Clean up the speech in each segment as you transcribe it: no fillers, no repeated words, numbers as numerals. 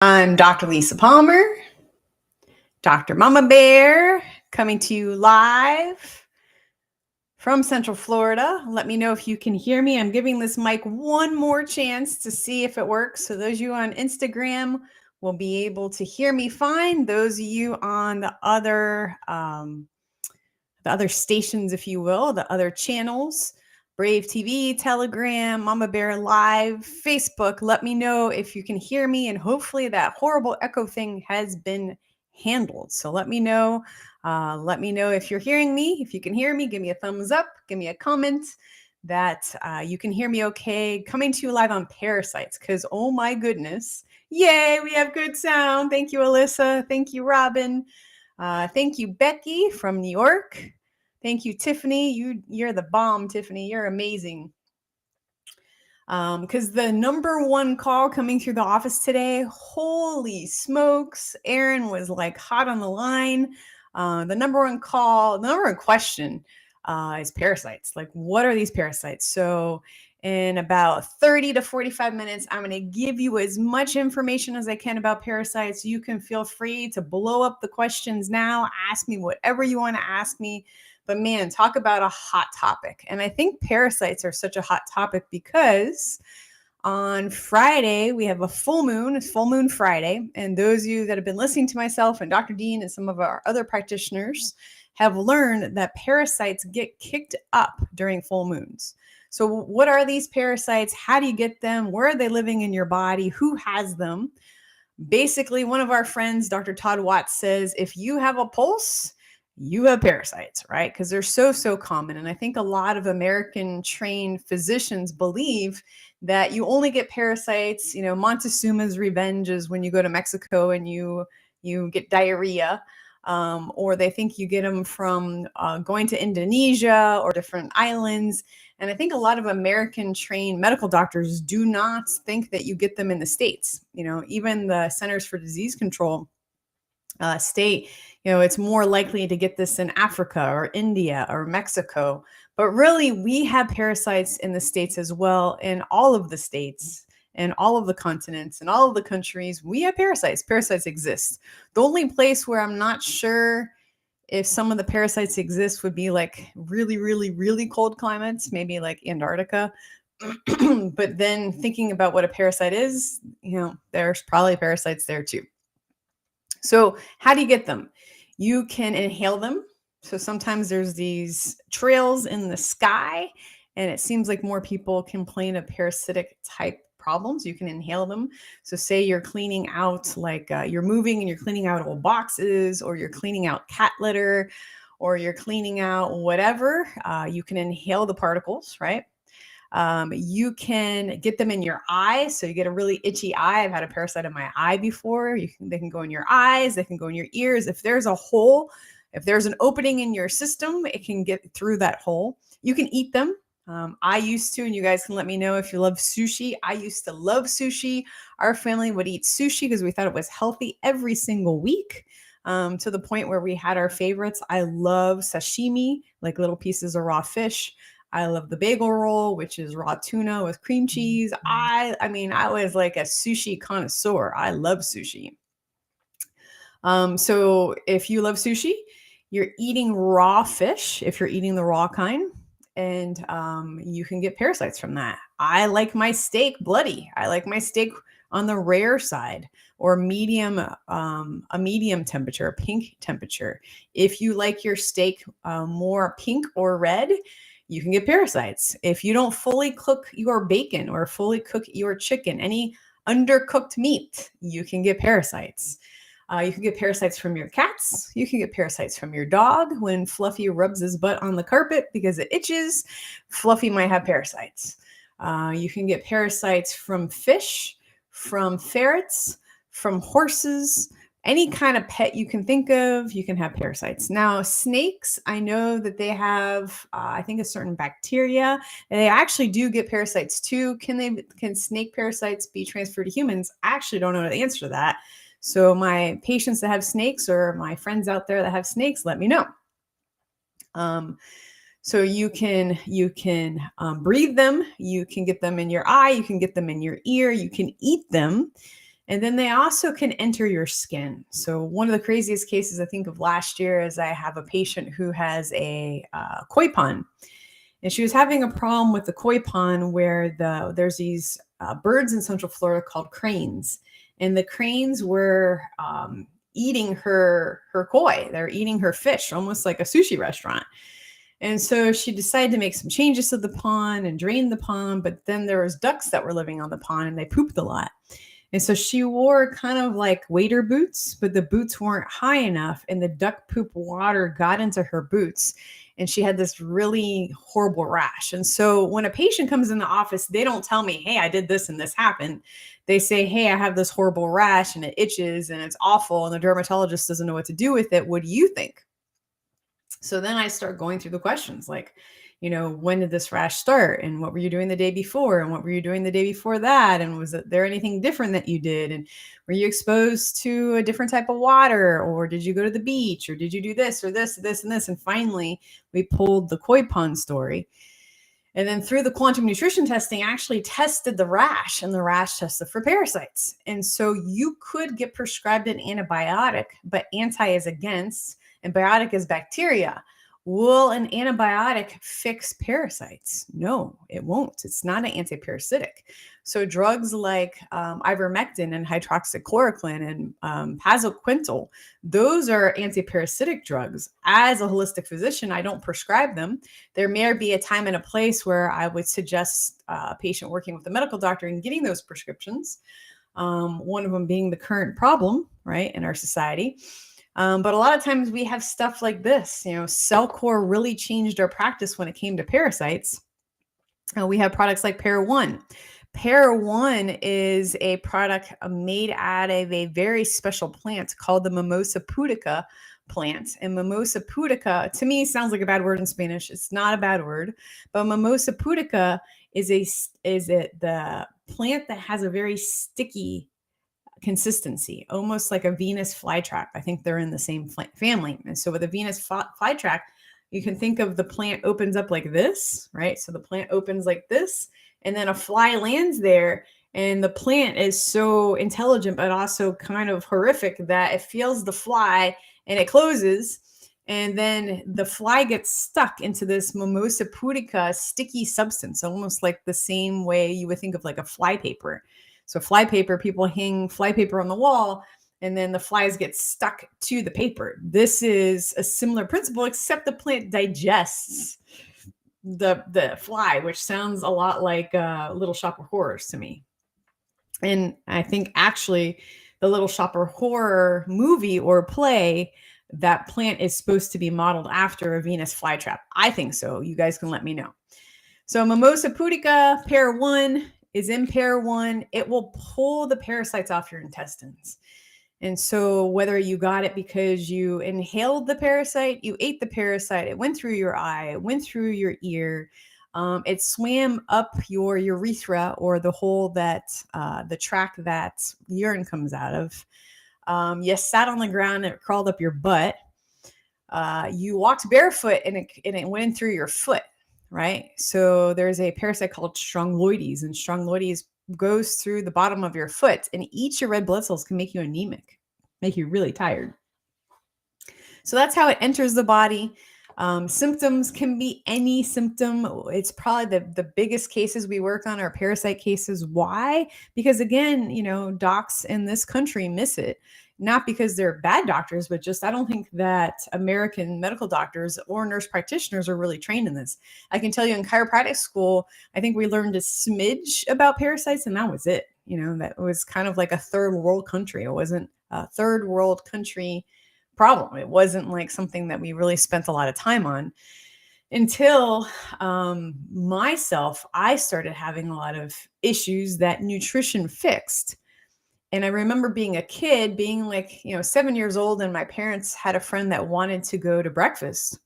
I'm Dr. Lisa Palmer, Dr. Mama Bear, coming to you live from Central Florida. Let me know if you can hear me. I'm giving this mic one more chance to see if it works. So those of you on Instagram will be able to hear me fine. Those of you on the other stations, if you will, the other channels, Brave TV, Telegram, Mama Bear Live, Facebook. Let me know if you can hear me, and hopefully that horrible echo thing has been handled. So let me know. Let me know if you're hearing me. If you can hear me, give me a thumbs up. Give me a comment that you can hear me okay. Coming to you live on Parasites, because oh my goodness, yay, we have good sound. Thank you, Alyssa. Thank you, Robin. Thank you, Becky from New York. Thank you, Tiffany. You're the bomb, Tiffany. You're amazing. Because the number one call coming through the office today, holy smokes, Aaron was like hot on the line. The number one question is parasites. Like, what are these parasites? So in about 30 to 45 minutes, I'm going to give you as much information as I can about parasites. You can feel free to blow up the questions now. Ask me whatever you want to ask me. But man, talk about a hot topic. And I think parasites are such a hot topic because on Friday, we have a full moon. It's Full Moon Friday. And those of you that have been listening to myself and Dr. Dean and some of our other practitioners have learned that parasites get kicked up during full moons. So what are these parasites? How do you get them? Where are they living in your body? Who has them? Basically, one of our friends, Dr. Todd Watts, says if you have a pulse, you have parasites, right? Because they're so common. And I think a lot of American trained physicians believe that you only get parasites. You know, Montezuma's revenge is when you go to Mexico and you get diarrhea. Or they think you get them from going to Indonesia or different islands. And I think a lot of American trained medical doctors do not think that you get them in the States. You know, even the Centers for Disease Control state, you know, it's more likely to get this in Africa or India or Mexico. But really, we have parasites in the States as well, in all of the states and all of the continents and all of the countries. We have parasites. Parasites exist. The only place where I'm not sure if some of the parasites exist would be like really cold climates, maybe like Antarctica. But then thinking about what a parasite is, you know, there's probably parasites there too. So how do you get them? You can inhale them. So sometimes there's these trails in the sky, and it seems like more people complain of parasitic type problems. You can inhale them. So say you're cleaning out, like you're moving and you're cleaning out old boxes, or you're cleaning out cat litter, or you're cleaning out whatever, you can inhale the particles, right? You can get them in your eye. So you get a really itchy eye. I've had a parasite in my eye before. They can go in your eyes. They can go in your ears. If there's a hole, if there's an opening in your system, it can get through that hole. You can eat them. I used to, and you guys can let me know if you love sushi. I used to love sushi. Our family would eat sushi because we thought it was healthy every single week. To the point where we had our favorites. I love sashimi, like little pieces of raw fish. I love the bagel roll, which is raw tuna with cream cheese. I mean, I was like a sushi connoisseur. I love sushi. So if you love sushi, you're eating raw fish, if you're eating the raw kind, and you can get parasites from that. I like my steak bloody. I like my steak on the rare side, or medium, a medium temperature, a pink temperature. If you like your steak more pink or red, you can get parasites. If you don't fully cook your bacon or fully cook your chicken, any undercooked meat, you can get parasites. You can get parasites from your cats. You can get parasites from your dog. When Fluffy rubs his butt on the carpet because it itches, Fluffy might have parasites. You can get parasites from fish, from ferrets, from horses. Any kind of pet you can think of, you can have parasites. Now, snakes, I know that they have, I think, a certain bacteria, and they actually do get parasites too. Can snake parasites be transferred to humans? I actually don't know the answer to that. So my patients that have snakes, or my friends out there that have snakes, let me know. So you can breathe them. You can get them in your eye. You can get them in your ear. You can eat them. And then they also can enter your skin. So one of the craziest cases I think of last year is I have a patient who has a koi pond, and she was having a problem with the koi pond where there's these birds in Central Florida called cranes, and the cranes were eating her koi. They're eating her fish, almost like a sushi restaurant. And so she decided to make some changes to the pond and drain the pond, but then there was ducks that were living on the pond and they pooped a lot. And so she wore kind of like waiter boots, but the boots weren't high enough and the duck poop water got into her boots and she had this really horrible rash. And so when a patient comes in the office, they don't tell me, "Hey, I did this and this happened." They say, "Hey, I have this horrible rash and it itches and it's awful and the dermatologist doesn't know what to do with it. What do you think?" So then I start going through the questions like, when did this rash start? And what were you doing the day before? And what were you doing the day before that? And was there anything different that you did? And were you exposed to a different type of water? Or did you go to the beach? Or did you do this or this, this, and this? And finally, we pulled the koi pond story. And then through the quantum nutrition testing, I actually tested the rash, and the rash tested for parasites. And so you could get prescribed an antibiotic, but anti is against, and biotic is bacteria. Will an antibiotic fix parasites? No, it won't. It's not an antiparasitic. So drugs like ivermectin and hydroxychloroquine and pazoquintal, those are antiparasitic drugs. As a holistic physician, I don't prescribe them. There may be a time and a place where I would suggest a patient working with a medical doctor and getting those prescriptions. One of them being the current problem, right, in our society. But a lot of times we have stuff like this. Cellcore really changed our practice when it came to parasites. We have products like Para One. Para One is a product made out of a very special plant called the Mimosa pudica plant. And Mimosa pudica, to me, sounds like a bad word in Spanish. It's not a bad word, but Mimosa pudica is the plant that has a very sticky consistency, almost like a Venus flytrap. I think they're in the same family. And so with a Venus flytrap, you can think of the plant opens up like this, right? So the plant opens like this, and then a fly lands there. And the plant is so intelligent, but also kind of horrific that it feels the fly and it closes. And then the fly gets stuck into this Mimosa pudica sticky substance, almost like the same way you would think of like a fly paper. So fly paper, people hang fly paper on the wall and then the flies get stuck to the paper. This is a similar principle, except the plant digests the fly, which sounds a lot like Little Shop of Horrors to me. And I think actually the Little Shop of Horror movie or play, that plant is supposed to be modeled after a Venus flytrap. I think so. You guys can let me know. So Mimosa pudica, Para One, is in Para One. It will pull the parasites off your intestines. And so whether you got it because you inhaled the parasite, you ate the parasite, it went through your eye, it went through your ear, it swam up your urethra, or the hole that the tract that urine comes out of. You sat on the ground and it crawled up your butt. You walked barefoot and it went in through your foot. Right? So there's a parasite called strongyloides, and strongyloides goes through the bottom of your foot and eats your red blood cells, can make you anemic, make you really tired. So that's how it enters the body. Symptoms can be any symptom. It's probably the biggest cases we work on are parasite cases. Why? Because again, docs in this country miss it. Not because they're bad doctors, but just I don't think that American medical doctors or nurse practitioners are really trained in this. I can tell you in chiropractic school, I think we learned a smidge about parasites and that was it. That was kind of like a third world country. It wasn't a third world country problem. It wasn't like something that we really spent a lot of time on until myself, I started having a lot of issues that nutrition fixed. And I remember being a kid, being like, 7 years old, and my parents had a friend that wanted to go to breakfast.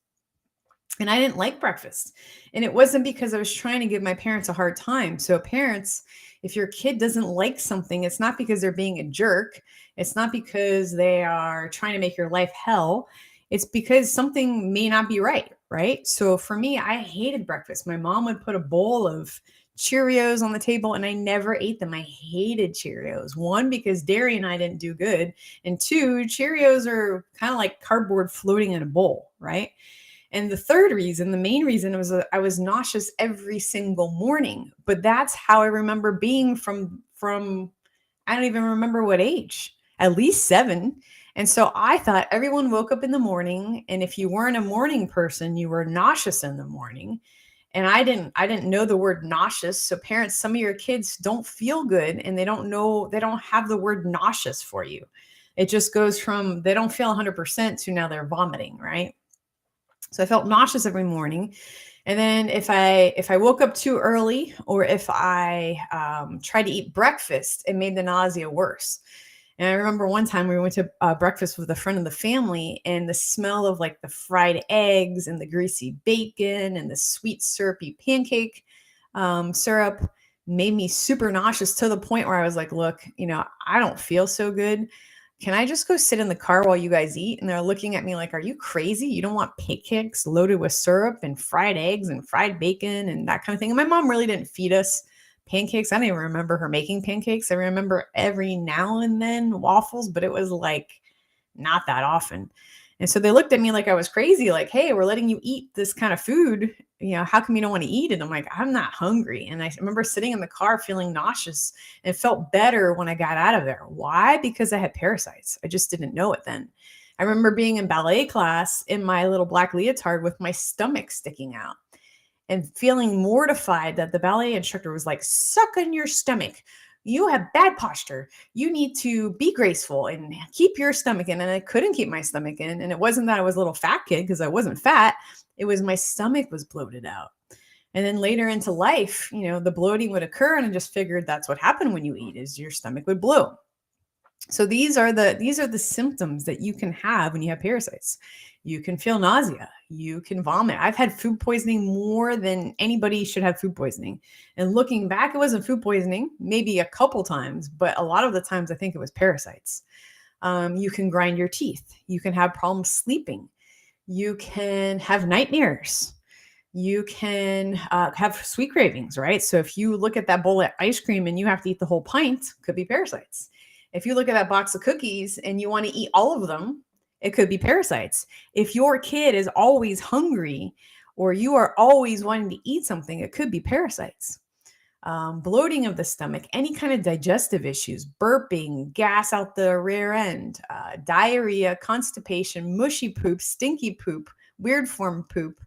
And I didn't like breakfast. And it wasn't because I was trying to give my parents a hard time. So parents, if your kid doesn't like something, it's not because they're being a jerk. It's not because they are trying to make your life hell. It's because something may not be right, right? So for me, I hated breakfast. My mom would put a bowl of Cheerios on the table, and I never ate them. I hated Cheerios. One, because dairy and I didn't do good. And two, Cheerios are kind of like cardboard floating in a bowl, right? And the third reason, the main reason, was I was nauseous every single morning. But that's how I remember being from I don't even remember what age, at least 7. And so I thought everyone woke up in the morning, and if you weren't a morning person, you were nauseous in the morning. And I didn't know the word nauseous. So parents, some of your kids don't feel good, and they don't have the word nauseous for you. It just goes from they don't feel 100% to now they're vomiting, right? So I felt nauseous every morning. And then if I woke up too early, or if I tried to eat breakfast, it made the nausea worse. And I remember one time we went to breakfast with a friend of the family, and the smell of like the fried eggs and the greasy bacon and the sweet syrupy pancake syrup made me super nauseous, to the point where I was like, look, I don't feel so good. Can I just go sit in the car while you guys eat? And they're looking at me like, are you crazy? You don't want pancakes loaded with syrup and fried eggs and fried bacon and that kind of thing. And my mom really didn't feed us pancakes. I don't even remember her making pancakes. I remember every now and then waffles, but it was like not that often. And so they looked at me like I was crazy, like, hey, we're letting you eat this kind of food. How come you don't want to eat it? I'm like, I'm not hungry. And I remember sitting in the car feeling nauseous, and felt better when I got out of there. Why? Because I had parasites. I just didn't know it then. I remember being in ballet class in my little black leotard with my stomach sticking out, and feeling mortified that the ballet instructor was like, suck on your stomach. You have bad posture. You need to be graceful and keep your stomach in. And I couldn't keep my stomach in. And it wasn't that I was a little fat kid, because I wasn't fat. It was my stomach was bloated out. And then later into life, the bloating would occur. And I just figured that's what happened when you eat, is your stomach would bloat. So these are the symptoms that you can have when you have parasites. You can feel nausea. You can vomit. I've had food poisoning more than anybody should have food poisoning. And looking back, it wasn't food poisoning, maybe a couple times, but a lot of the times I think it was parasites. You can grind your teeth. You can have problems sleeping. You can have nightmares. You can have sweet cravings, right? So if you look at that bowl of ice cream and you have to eat the whole pint, could be parasites. If you look at that box of cookies and you want to eat all of them, it could be parasites. If your kid is always hungry, or you are always wanting to eat something, it could be parasites. Bloating of the stomach, any kind of digestive issues, burping, gas out the rear end, diarrhea, constipation, mushy poop, stinky poop, weird form poop,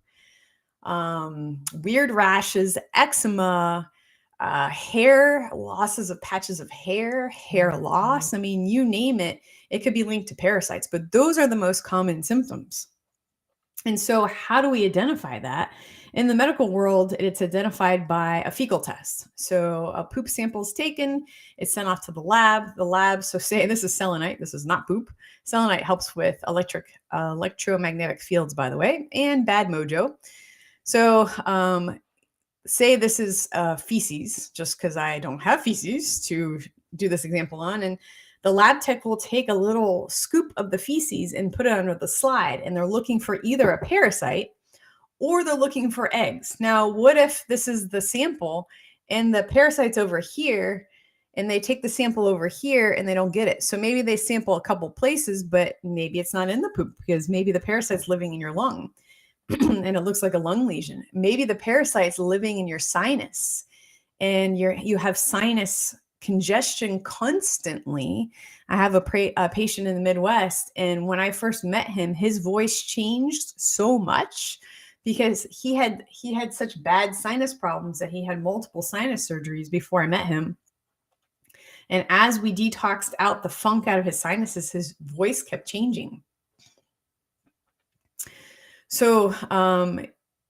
weird rashes, eczema, hair losses of patches of hair loss. I mean, you name it, it could be linked to parasites, but those are the most common symptoms. And so how do we identify that? In the medical world, it's identified by a fecal test. So a poop sample is taken, it's sent off to the lab. So say this is selenite, this is not poop. Selenite helps with electromagnetic fields, by the way, and bad mojo. So say this is feces, just because I don't have feces to do this example on. And the lab tech will take a little scoop of the feces and put it under the slide. And they're looking for either a parasite, or they're looking for eggs. Now, what if this is the sample and the parasite's over here, and they take the sample over here and they don't get it? So maybe they sample a couple places, but maybe it's not in the poop, because maybe the parasite's living in your lung. And it looks like a lung lesion. Maybe the parasite's living in your sinus, and you have sinus congestion constantly. I have a patient in the Midwest, and when I first met him, his voice changed so much because he had such bad sinus problems that he had multiple sinus surgeries before I met him. And as we detoxed out the funk out of his sinuses, his voice kept changing. So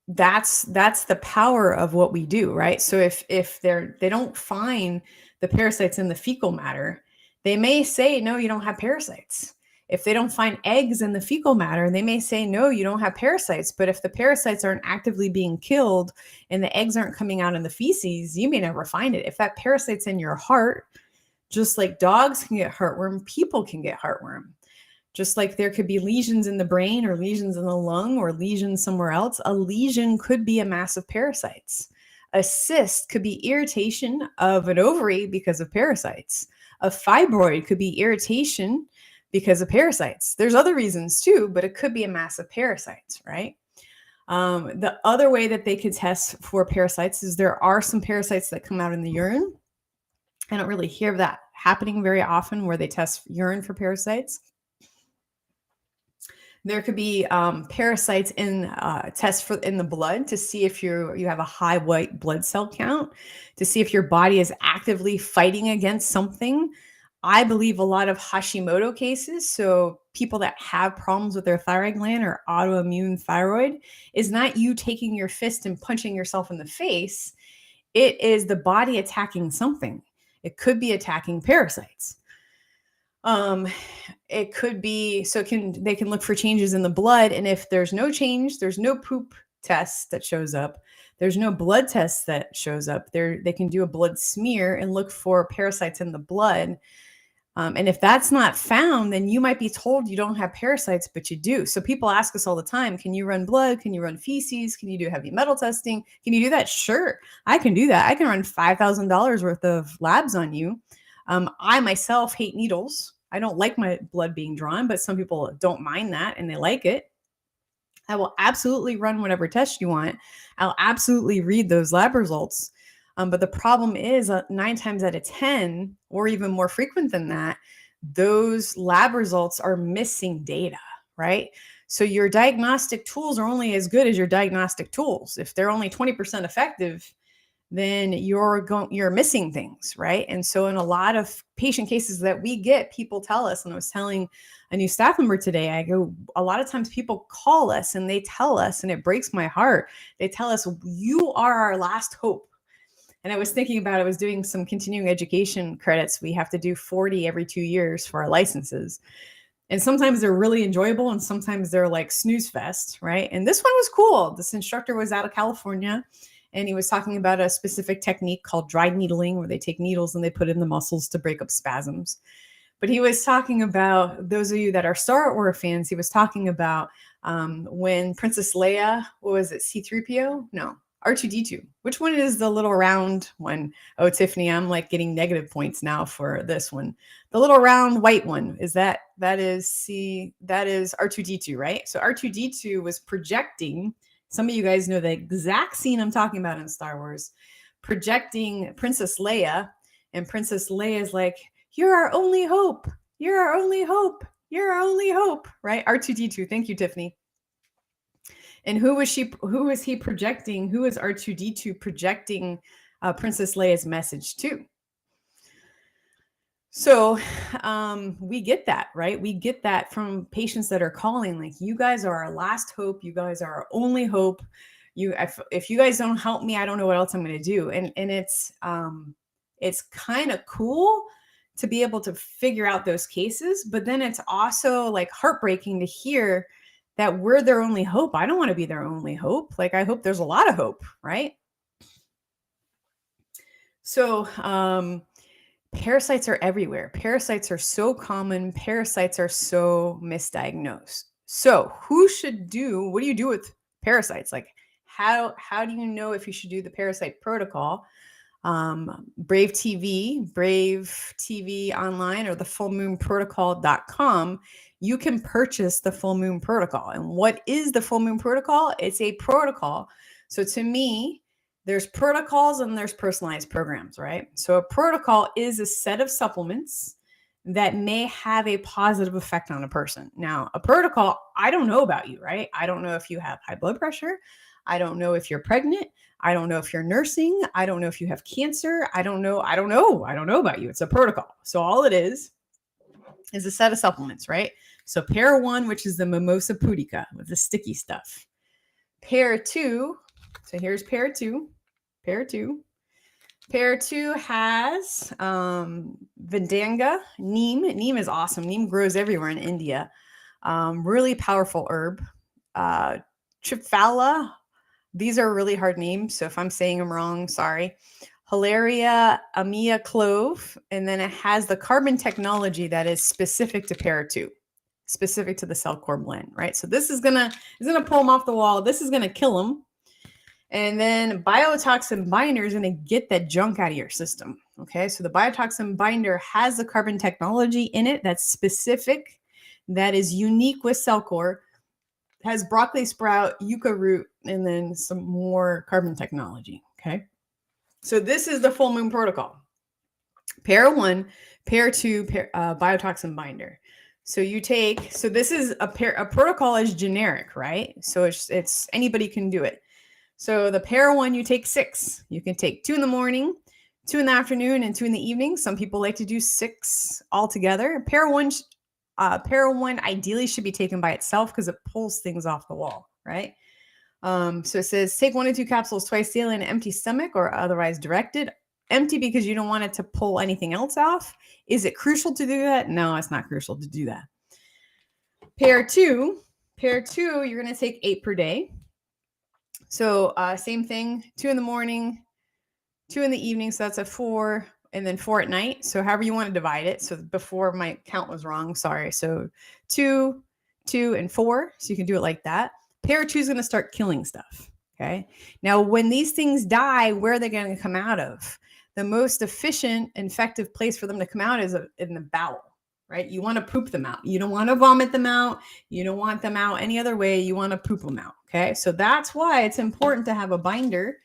that's the power of what we do, right? So if they don't find the parasites in the fecal matter, they may say, no, you don't have parasites. If they don't find eggs in the fecal matter, they may say, no, you don't have parasites. But if the parasites aren't actively being killed and the eggs aren't coming out in the feces, you may never find it. If that parasite's in your heart, just like dogs can get heartworm, people can get heartworm. Just like there could be lesions in the brain, or lesions in the lung, or lesions somewhere else, a lesion could be a mass of parasites. A cyst could be irritation of an ovary because of parasites. A fibroid could be irritation because of parasites. There's other reasons too, but it could be a mass of parasites, right? The other way that they could test for parasites is there are some parasites that come out in the urine. I don't really hear that happening very often where they test urine for parasites. There could be parasites in tests for in the blood to see if you have a high white blood cell count, to see if your body is actively fighting against something. I believe a lot of Hashimoto cases, so people that have problems with their thyroid gland or autoimmune thyroid, is not you taking your fist and punching yourself in the face. It is the body attacking something. It could be attacking parasites. It could be they can look for changes in the blood, and if there's no change, there's no poop test that shows up, there's no blood test that shows up, they can do a blood smear and look for parasites in the blood. And if that's not found, then you might be told you don't have parasites, but you do. So people ask us all the time, can you run blood? Can you run feces? Can you do heavy metal testing? Can you do that? Sure, I can do that. I can run $5,000 worth of labs on you. I myself hate needles. I don't like my blood being drawn, but some people don't mind that and they like it. I will absolutely run whatever test you want. I'll absolutely read those lab results. But the problem is 9 times out of 10, or even more frequent than that, those lab results are missing data, right? So your diagnostic tools are only as good as your diagnostic tools. If they're only 20% effective, then you're missing things, right? And so in a lot of patient cases that we get, people tell us, and I was telling a new staff member today, I go, a lot of times people call us and they tell us, and it breaks my heart, they tell us, you are our last hope. And I was thinking about, I was doing some continuing education credits. We have to do 40 every 2 years for our licenses. And sometimes they're really enjoyable and sometimes they're like snooze fest, right? And this one was cool. This instructor was out of California and he was talking about a specific technique called dry needling, where they take needles and they put in the muscles to break up spasms. But he was talking about, those of you that are Star Wars fans, he was talking about when Princess Leia, what was it, C-3PO? No, R2-D2. Which one is the little round one? Oh, Tiffany, I'm like getting negative points now for this one. The little round white one, that is R2-D2, right? So R2-D2 was projecting, some of you guys know the exact scene I'm talking about in Star Wars, projecting Princess Leia, and Princess Leia is like, you're our only hope. You're our only hope. You're our only hope, right? R2-D2. Thank you, Tiffany. And who was he projecting? Who is R2-D2 projecting Princess Leia's message to? So we get that, right? We get that from patients that are calling, like, you guys are our last hope. You guys are our only hope. If you guys don't help me, I don't know what else I'm going to do. And it's kind of cool to be able to figure out those cases, but then it's also like heartbreaking to hear that we're their only hope. I don't want to be their only hope. Like, I hope there's a lot of hope, right? So parasites are everywhere. Parasites are so common. Parasites are so misdiagnosed. So what do you do with parasites? Like, how do you know if you should do the parasite protocol? Brave TV online, or the fullmoonprotocol.com, you can purchase the Full Moon Protocol. And what is the Full Moon Protocol? It's a protocol. So to me, there's protocols and there's personalized programs, right? So a protocol is a set of supplements that may have a positive effect on a person. Now, a protocol, I don't know about you, right? I don't know if you have high blood pressure. I don't know if you're pregnant. I don't know if you're nursing. I don't know if you have cancer. I don't know about you. It's a protocol. So all it is a set of supplements, right? So pair 1, which is the Mimosa pudica with the sticky stuff. Pair 2, so here's pair 2. Pair 2 has Vedanga, neem. Neem is awesome. Neem grows everywhere in India. Really powerful herb. Triphala. These are really hard names, so if I'm saying them wrong, sorry. Hilaria amia clove, and then it has the carbon technology that is specific to pair 2, specific to the cell core blend, right? So this is gonna pull them off the wall. This is gonna kill them. And then biotoxin binder is going to get that junk out of your system. Okay. So the biotoxin binder has the carbon technology in it that's specific, that is unique with Cellcore, has broccoli sprout, yucca root, and then some more carbon technology. Okay. So this is the full moon protocol. Pair 1, pair 2, biotoxin binder. So you take, so this is a protocol is generic, right? So it's anybody can do it. So the pair 1, you take 6. You can take 2 in the morning, 2 in the afternoon, and 2 in the evening. Some people like to do 6 all together. Pair 1 ideally should be taken by itself because it pulls things off the wall, right? So it says take 1 to 2 capsules twice daily on an empty stomach or otherwise directed. Empty because you don't want it to pull anything else off. Is it crucial to do that? No, it's not crucial to do that. Pair 2, you're going to take 8 per day. So same thing, 2 in the morning, 2 in the evening. So that's a 4, and then 4 at night. So however you want to divide it. So before my count was wrong, sorry. So 2, 2, and 4. So you can do it like that. Pair 2 is going to start killing stuff. Okay. Now, when these things die, where are they going to come out of? The most efficient and effective place for them to come out is in the bowel, right? You want to poop them out. You don't want to vomit them out. You don't want them out any other way. You want to poop them out. Okay. So that's why it's important to have a binder.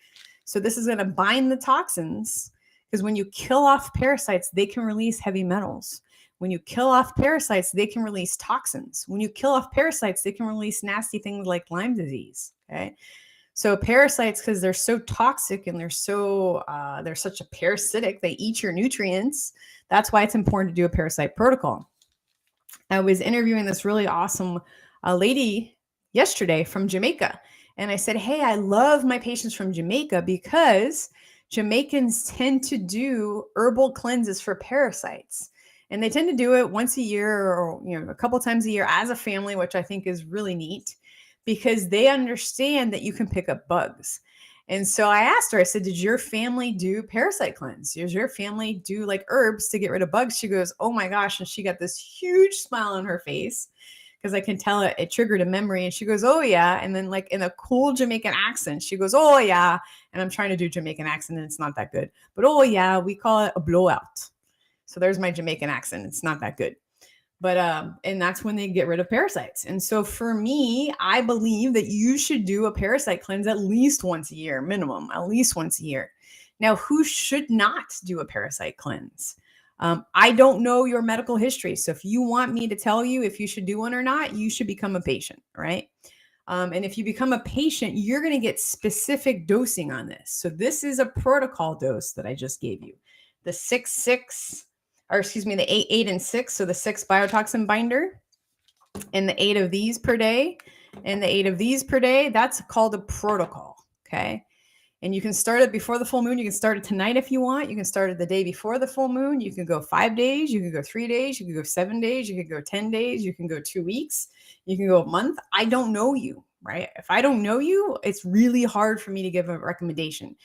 So this is going to bind the toxins, because when you kill off parasites, they can release heavy metals. When you kill off parasites, they can release toxins. When you kill off parasites, they can release nasty things like Lyme disease. Okay. So parasites, because they're so toxic and they're such a parasitic, they eat your nutrients. That's why it's important to do a parasite protocol. I was interviewing this really awesome lady yesterday from Jamaica. And I said, hey, I love my patients from Jamaica because Jamaicans tend to do herbal cleanses for parasites. And they tend to do it once a year or a couple times a year as a family, which I think is really neat, because they understand that you can pick up bugs. And so I asked her, I said, did your family do parasite cleanse? Does your family do like herbs to get rid of bugs? She goes, oh my gosh. And she got this huge smile on her face because I can tell it triggered a memory. And she goes, oh yeah. And then like in a cool Jamaican accent, she goes, oh yeah. And I'm trying to do Jamaican accent and it's not that good. But oh yeah, we call it a blowout. So there's my Jamaican accent. It's not that good. But and that's when they get rid of parasites. And so for me, I believe that you should do a parasite cleanse at least once a year, minimum, at least once a year. Now, who should not do a parasite cleanse? I don't know your medical history. So if you want me to tell you if you should do one or not, you should become a patient, right? And if you become a patient, you're going to get specific dosing on this. So this is a protocol dose that I just gave you. The 6-6, or excuse me, the 8, and 6. So the 6 biotoxin binder and the 8 of these per day and the 8 of these per day, that's called a protocol. Okay. And you can start it before the full moon. You can start it tonight if you want. You can start it the day before the full moon. You can go 5 days. You can go 3 days. You can go 7 days. You can go 10 days. You can go 2 weeks. You can go a month. I don't know you, right? If I don't know you, it's really hard for me to give a recommendation.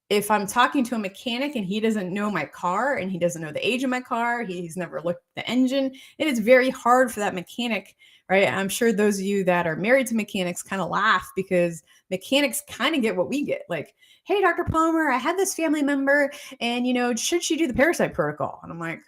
If I'm talking to a mechanic and he doesn't know my car and he doesn't know the age of my car, he's never looked at the engine, it is very hard for that mechanic, right? I'm sure those of you that are married to mechanics kind of laugh because mechanics kind of get what we get. Like, hey, Dr. Palmer, I had this family member and, should she do the parasite protocol? And I'm like,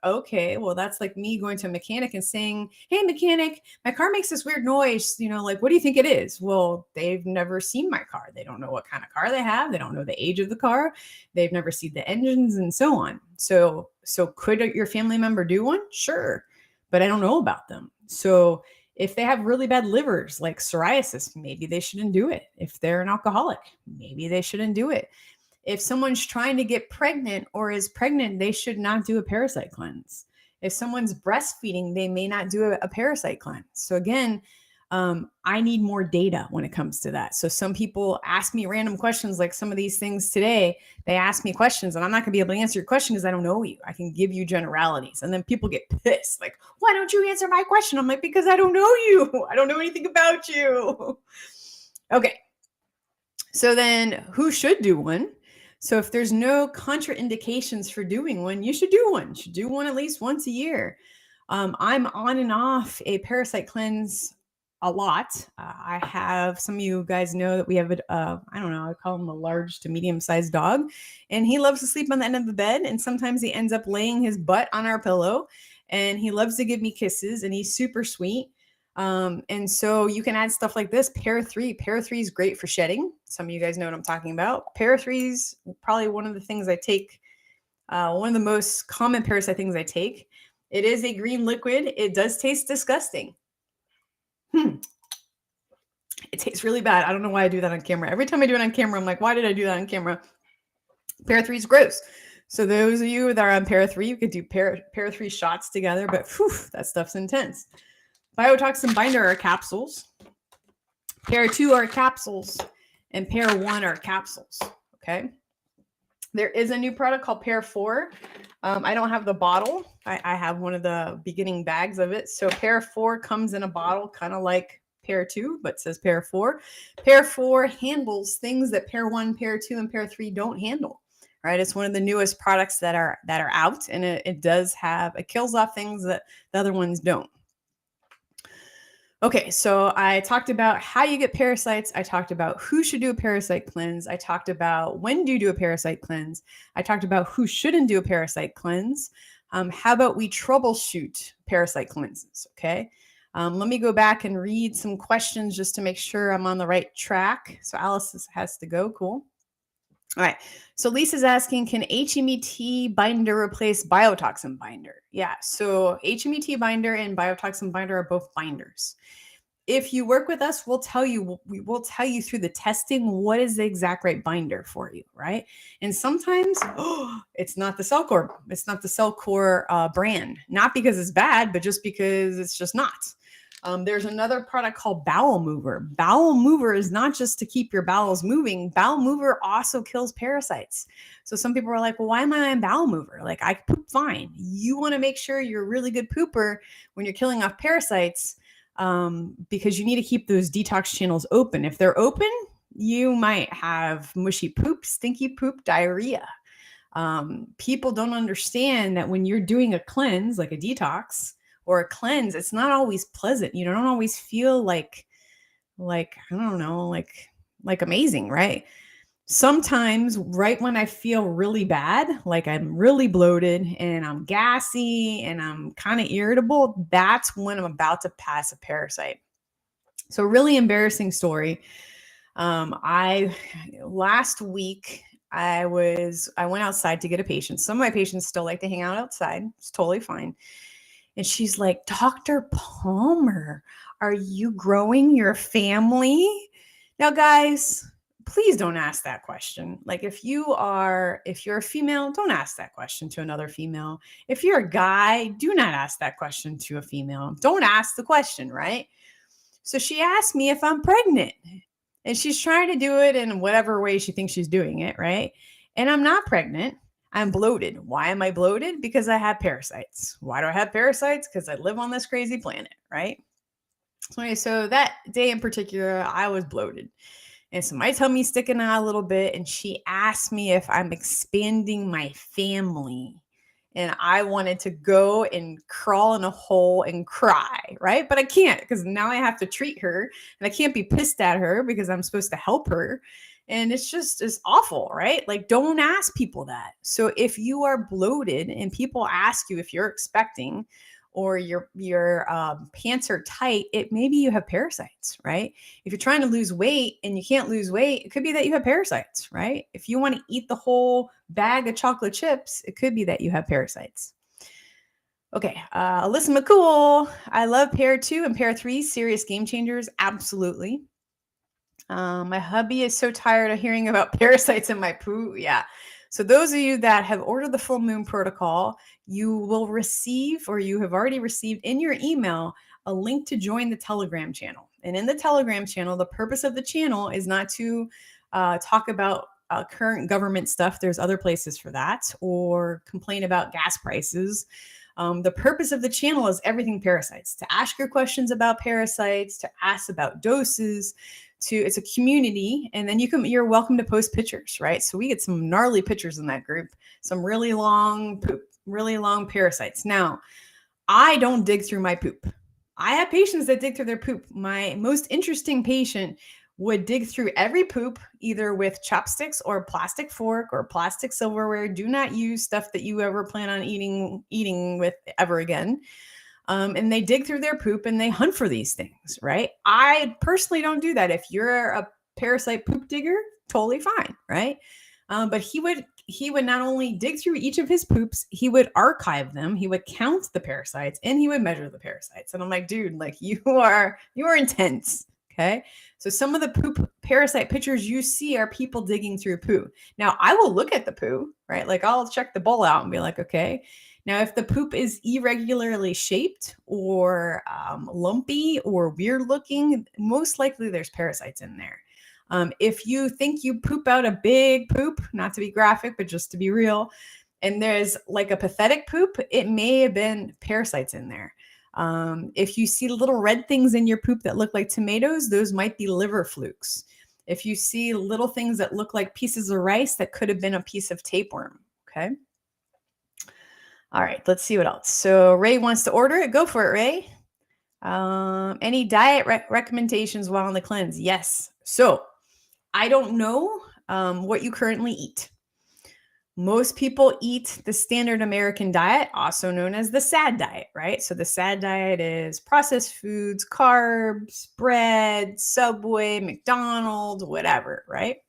okay, well, that's like me going to a mechanic and saying, hey, mechanic, my car makes this weird noise. Like, what do you think it is? Well, they've never seen my car. They don't know what kind of car they have. They don't know the age of the car. They've never seen the engines and so on. So could your family member do one? Sure. But I don't know about them. So if they have really bad livers, like psoriasis, maybe they shouldn't do it. If they're an alcoholic, maybe they shouldn't do it. If someone's trying to get pregnant or is pregnant, they should not do a parasite cleanse. If someone's breastfeeding, they may not do a parasite cleanse. So again, I need more data when it comes to that. So some people ask me random questions, like some of these things today, they ask me questions and I'm not gonna be able to answer your question because I don't know you. I can give you generalities. And then people get pissed, like, why don't you answer my question? I'm like, because I don't know you. I don't know anything about you. Okay. So then who should do one? So if there's no contraindications for doing one, you should do one. You should do one at least once a year. I'm on and off a parasite cleanse a lot. I have, some of you guys know that we have I don't know, I call him a large to medium sized dog, and he loves to sleep on the end of the bed. And sometimes he ends up laying his butt on our pillow, and he loves to give me kisses, and he's super sweet. And so you can add stuff like this. Para 3 is great for shedding. Some of you guys know what I'm talking about. Para 3 is probably one of the things I take, one of the most common parasite things I take. It is a green liquid. It does taste disgusting. It tastes really bad. I don't know why I do that on camera. Every time I do it on camera, I'm like, why did I do that on camera? Para 3 is gross. So those of you that are on Para 3, you could do Para 3 shots together, but whew, that stuff's intense. Biotoxin binder are capsules. Para 2 are capsules, and Para 1 are capsules. Okay. There is a new product called Para 4. I don't have the bottle. I have one of the beginning bags of it. So Para 4 comes in a bottle, kind of like Para 2, but says Para 4. Para 4 handles things that Para 1, Para 2, and Para 3 don't handle. Right? It's one of the newest products that are out, and it kills off things that the other ones don't. Okay, so I talked about how you get parasites. I talked about who should do a parasite cleanse. I talked about when do you do a parasite cleanse. I talked about who shouldn't do a parasite cleanse. How about we troubleshoot parasite cleanses, okay? Let me go back and read some questions just to make sure I'm on the right track. So Alice has to go, cool. All right, so Lisa's asking, can HMET binder replace biotoxin binder? Yeah, so HMET binder and biotoxin binder are both binders. If you work with us, we will tell you through the testing what is the exact right binder for you, right? And sometimes it's not the Cellcore, brand, not because it's bad, but just because it's just not. There's another product called Bowel Mover. Bowel Mover is not just to keep your bowels moving. Bowel Mover also kills parasites. So some people are like, well, why am I on Bowel Mover? Like, I poop fine. You want to make sure you're a really good pooper when you're killing off parasites, because you need to keep those detox channels open. If they're open, you might have mushy poop, stinky poop, diarrhea. People don't understand that when you're doing a cleanse, like a detox, or a cleanse, it's not always pleasant. You don't always feel like I don't know, like amazing, right? Sometimes right when I feel really bad, like I'm really bloated and I'm gassy and I'm kind of irritable, that's when I'm about to pass a parasite. So really embarrassing story. Last week I went outside to get a patient. Some of my patients still like to hang out outside. It's totally fine. And she's like, Dr. Palmer, are you growing your family? Now, guys, please don't ask that question. Like, if you're a female, don't ask that question to another female. If you're a guy, do not ask that question to a female. Don't ask the question, right? So she asked me if I'm pregnant, and she's trying to do it in whatever way she thinks she's doing it, right? And I'm not pregnant. I'm bloated. Why am I bloated? Because I have parasites. Why do I have parasites? Because I live on this crazy planet, right? So that day in particular, I was bloated. And so my tummy's sticking out a little bit. And she asked me if I'm expanding my family. And I wanted to go and crawl in a hole and cry, right? But I can't, because now I have to treat her. And I can't be pissed at her because I'm supposed to help her. And it's awful, right? Like, don't ask people that. So if you are bloated and people ask you if you're expecting, or your pants are tight, maybe you have parasites, right? If you're trying to lose weight and you can't lose weight, it could be that you have parasites, right? If you want to eat the whole bag of chocolate chips, it could be that you have parasites. Okay, Alyssa McCool, I love Para 2 and Para 3, serious game changers, absolutely. My hubby is so tired of hearing about parasites in my poo. Yeah. So those of you that have ordered the Full Moon Protocol, you will receive, or you have already received in your email, a link to join the Telegram channel. And in the Telegram channel, the purpose of the channel is not to talk about current government stuff. There's other places for that, or complain about gas prices. The purpose of the channel is everything parasites, to ask your questions about parasites, to ask about doses, it's a community. And then you're welcome to post pictures, right? So we get some gnarly pictures in that group, some really long poop, really long parasites. Now, I don't dig through my poop. I have patients that dig through their poop. My most interesting patient would dig through every poop, either with chopsticks or plastic fork or plastic silverware. Do not use stuff that you ever plan on eating with ever again. And they dig through their poop and they hunt for these things, right? I personally don't do that. If you're a parasite poop digger, totally fine, right? But he would not only dig through each of his poops, he would archive them, he would count the parasites, and he would measure the parasites. And I'm like, dude, like you are intense. Okay. So some of the poop parasite pictures you see are people digging through poo. Now I will look at the poo, right? Like I'll check the bowl out and be like, okay. Now, if the poop is irregularly shaped or lumpy or weird looking, most likely there's parasites in there. If you think you poop out a big poop, not to be graphic, but just to be real, and there's like a pathetic poop, it may have been parasites in there. If you see little red things in your poop that look like tomatoes, those might be liver flukes. If you see little things that look like pieces of rice, that could have been a piece of tapeworm. Okay. All right, let's see what else. So Ray wants to order it. Go for it, Ray. Any diet recommendations while on the cleanse? Yes. So I don't know what you currently eat. Most people eat the standard American diet, also known as the SAD diet, right? So the SAD diet is processed foods, carbs, bread, Subway, McDonald's, whatever, right?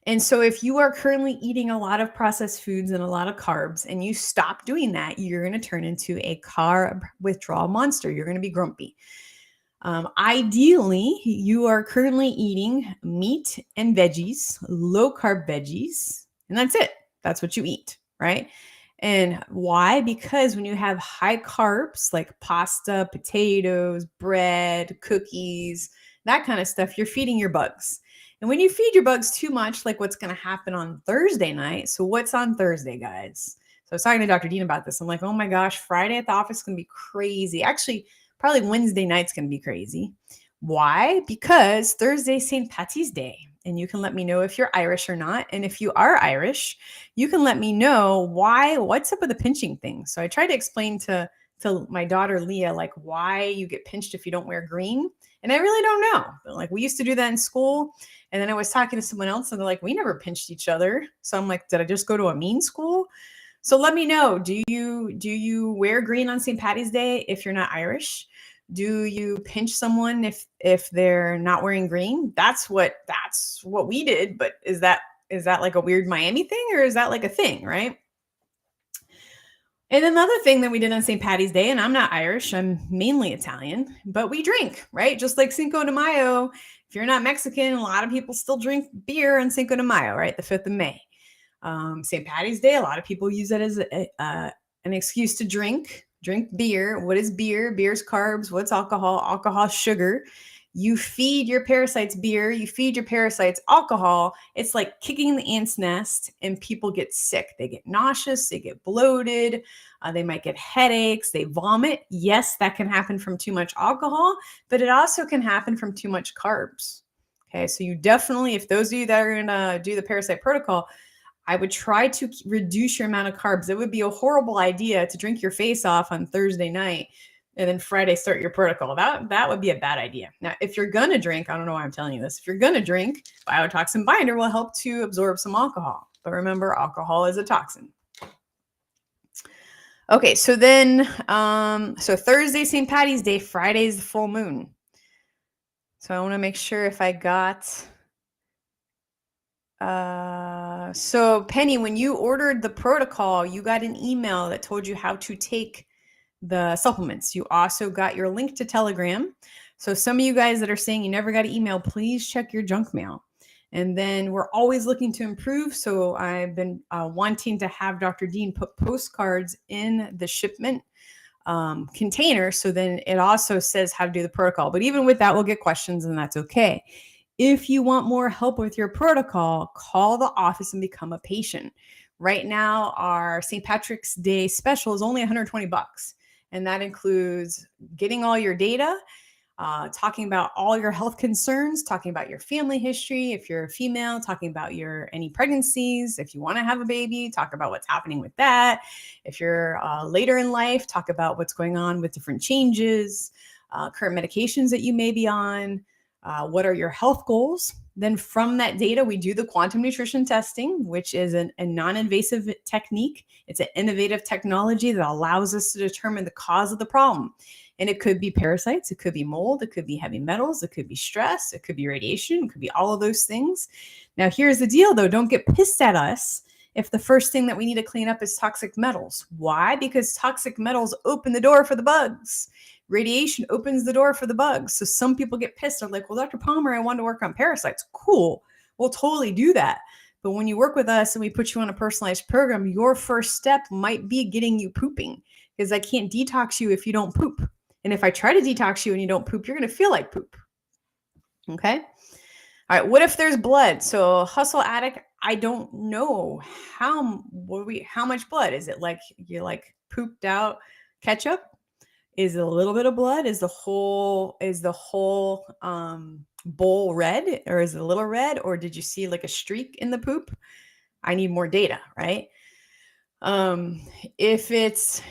And so if you are currently eating a lot of processed foods and a lot of carbs and you stop doing that, you're going to turn into a carb withdrawal monster. You're going to be grumpy. Ideally, you are currently eating meat and veggies, low carb veggies, and that's it. That's what you eat, right? And why? Because when you have high carbs like pasta, potatoes, bread, cookies, that kind of stuff, you're feeding your bugs. And when you feed your bugs too much, like what's going to happen on Thursday night. So what's on Thursday, guys? So I was talking to Dr. Dean about this. I'm like, oh my gosh, Friday at the office is going to be crazy. Actually, probably Wednesday night's going to be crazy. Why? Because Thursday, St. Patty's Day. And you can let me know if you're Irish or not. And if you are Irish, you can let me know what's up with the pinching thing. So I tried to explain to my daughter, Leah, like why you get pinched if you don't wear green. And I really don't know. But like we used to do that in school. And then I was talking to someone else and they're like, we never pinched each other. So I'm like, did I just go to a mean school? So let me know. Do you wear green on St. Patty's Day if you're not Irish? Do you pinch someone if they're not wearing green? That's what we did. But is that like a weird Miami thing or is that like a thing, right? And another thing that we did on St. Patty's Day, and I'm not Irish, I'm mainly Italian, but we drink, right? Just like Cinco de Mayo. If you're not Mexican, a lot of people still drink beer on Cinco de Mayo, right? The 5th of May. St. Patty's Day, a lot of people use that as an excuse to drink beer. What is beer? Beer's carbs. What's alcohol? Alcohol, sugar. You feed your parasites beer, you feed your parasites alcohol. It's like kicking the ant's nest and people get sick. They get nauseous, they get bloated, they might get headaches, they vomit. Yes, that can happen from too much alcohol, but it also can happen from too much carbs. Okay, so you definitely, if those of you that are going to do the parasite protocol, I would try to reduce your amount of carbs. It would be a horrible idea to drink your face off on Thursday night and then Friday start your protocol. That would be a bad idea. Now, if you're going to drink, I don't know why I'm telling you this. If you're going to drink, biotoxin binder will help to absorb some alcohol. But remember, alcohol is a toxin. Okay, so then, so Thursday, St. Patty's Day, Friday is the full moon. So I want to make sure if I got... so Penny, when you ordered the protocol, you got an email that told you how to take the supplements. You also got your link to Telegram. So some of you guys that are saying you never got an email, please check your junk mail. And then we're always looking to improve. So I've been wanting to have Dr. Dean put postcards in the shipment container. So then it also says how to do the protocol. But even with that, we'll get questions and that's okay. If you want more help with your protocol, call the office and become a patient. Right now, our St. Patrick's Day special is only $120. And that includes getting all your data, talking about all your health concerns, talking about your family history, if you're a female, talking about any pregnancies, if you want to have a baby, talk about what's happening with that. If you're later in life, talk about what's going on with different changes, current medications that you may be on, what are your health goals. Then from that data, we do the quantum nutrition testing, which is a non-invasive technique. It's an innovative technology that allows us to determine the cause of the problem. And it could be parasites, it could be mold, it could be heavy metals, it could be stress, it could be radiation, it could be all of those things. Now, here's the deal though, don't get pissed at us if the first thing that we need to clean up is toxic metals. Why? Because toxic metals open the door for the bugs. Radiation opens the door for the bugs. So some people get pissed. They're like, well, Dr. Palmer, I want to work on parasites. Cool. We'll totally do that. But when you work with us and we put you on a personalized program, your first step might be getting you pooping, because I can't detox you if you don't poop. And if I try to detox you and you don't poop, you're going to feel like poop. Okay. All right. What if there's blood? So hustle addict, I don't know how much blood is it? Like you like pooped out ketchup? Is it a little bit of blood? Is the whole bowl red, or is it a little red, or did you see like a streak in the poop? I need more data, right? If it's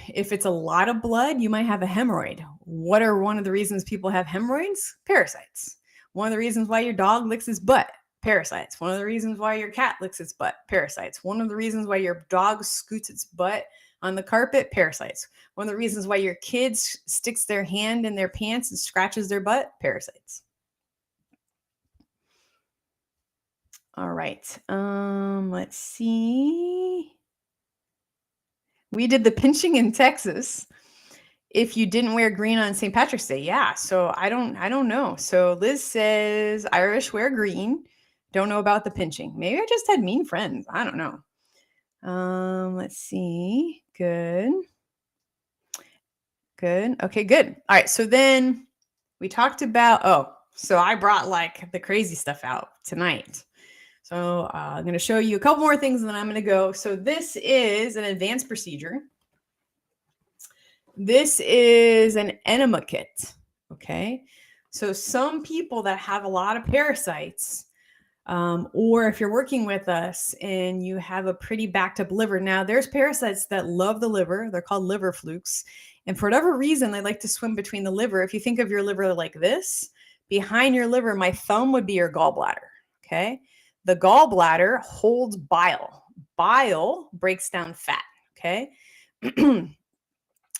a lot of blood, you might have a hemorrhoid. What are one of the reasons people have hemorrhoids? Parasites. One of the reasons why your dog licks his butt, parasites. One of the reasons why your cat licks its butt, parasites. One of the reasons why your dog scoots its butt on the carpet, parasites. One of the reasons why your kids sticks their hand in their pants and scratches their butt, parasites. All right. Let's see. We did the pinching in Texas. If you didn't wear green on St. Patrick's Day, yeah. So I don't know. So Liz says Irish wear green. Don't know about the pinching. Maybe I just had mean friends. I don't know. Let's see. Good. Okay, good. All right. So then we talked about, so I brought like the crazy stuff out tonight. So I'm going to show you a couple more things and then I'm going to go. So this is an advanced procedure. This is an enema kit. Okay. So some people that have a lot of parasites, or if you're working with us and you have a pretty backed up liver. Now there's parasites that love the liver. They're called liver flukes. And for whatever reason, they like to swim between the liver. If you think of your liver like this, behind your liver, my thumb would be your gallbladder. Okay. The gallbladder holds bile. Bile breaks down fat. Okay.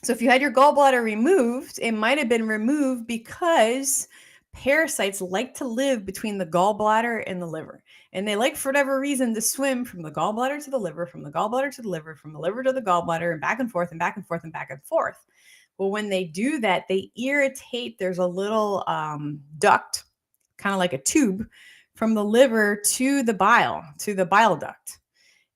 So if you had your gallbladder removed, it might have been removed because parasites like to live between the gallbladder and the liver. And they like, for whatever reason, to swim from the gallbladder to the liver, from the gallbladder to the liver, from the liver to the gallbladder, and back and forth and back and forth and back and forth. Well, when they do that, they irritate. There's a little duct, kind of like a tube, from the liver to the bile duct.